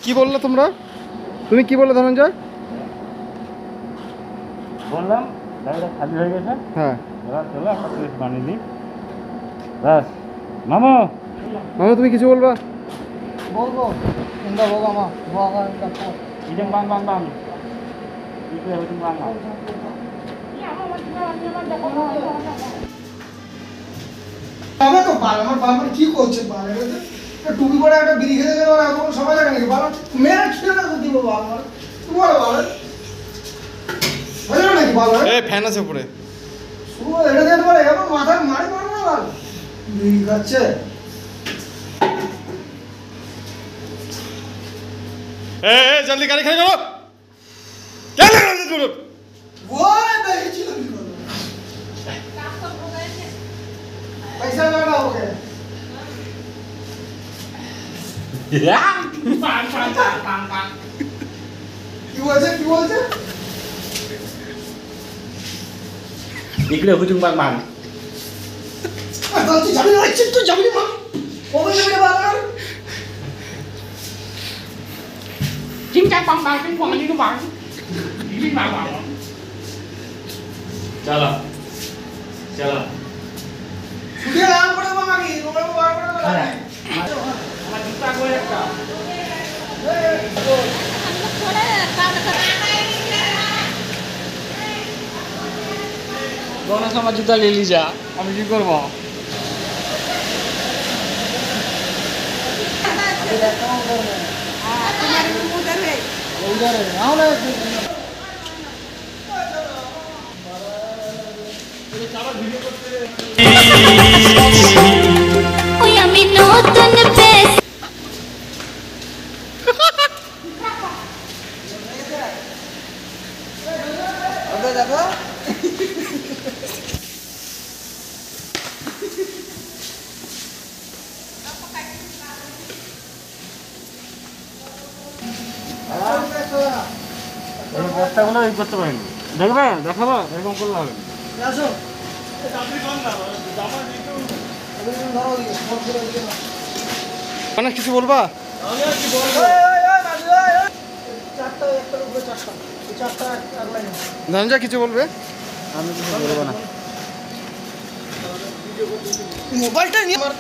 কি বললে তোমরা? তুমি কি বললে ধনঞ্জয়? বললাম গাড়িটা খালি হয়ে গেছে, হ্যাঁ এবার চলো একটা প্লেট বানিয়ে দিই। ব্যাস মামু, মামা তুমি কিছু বলবা? বলবো ইন্দা বগা মা বগা ইন্দা ইজং বাং বাং বাং itu ya ujung bang bang. আমি তো বাল আমার বাল কি করছে বাল এটা টুপি পরে একটা বিড়ি খেতে গেলে আর কোনো সময় লাগে নাকি বাল মেরে খেতে না দিব বাল আমার তুমি বলো বাল বুঝলো নাকি বাল এই ফ্যান আছে উপরে। শুরু এটা দিয়ে তোমার এমন মাথায় মারি মারো না বাল বিড়ি খাচ্ছে এ জলদি গাড়ি খালি করো। গাড়ি খালি করো। ওই দেখি ছিল কি করব পয়সা লাগা ওকে Ya, bang bang bang bang. কি বলছে Ikut ujung bang bang. তুই যাবি না তুই যাবি না ওকে যাবি না বাল Cincang bang bang, cincang ini bang. Ini bang bang. Chalo, chalo. তুই আরাম করে বাবা কি তোমরা বার করে দাও আমার জুতা কই একটা? গণেশ আমার জুতা নিয়ে যা, আমি কি করবো? আমি নতুন পেস ওকে দেখো এই বস্তাগুলো এই করতে পারেন, দেখবে দেখাবো এরকম করলে হবে। আসো ধরো দিকে ফোন করে দিকে অনেক কিছু বলবা? চারটা একটার উপরে চারটা এই চারটা আগলাই না ধনঞ্জয় কিছু বলবে? আমি কিছু বলবো না। মোবাইলটা নিয়ে আমার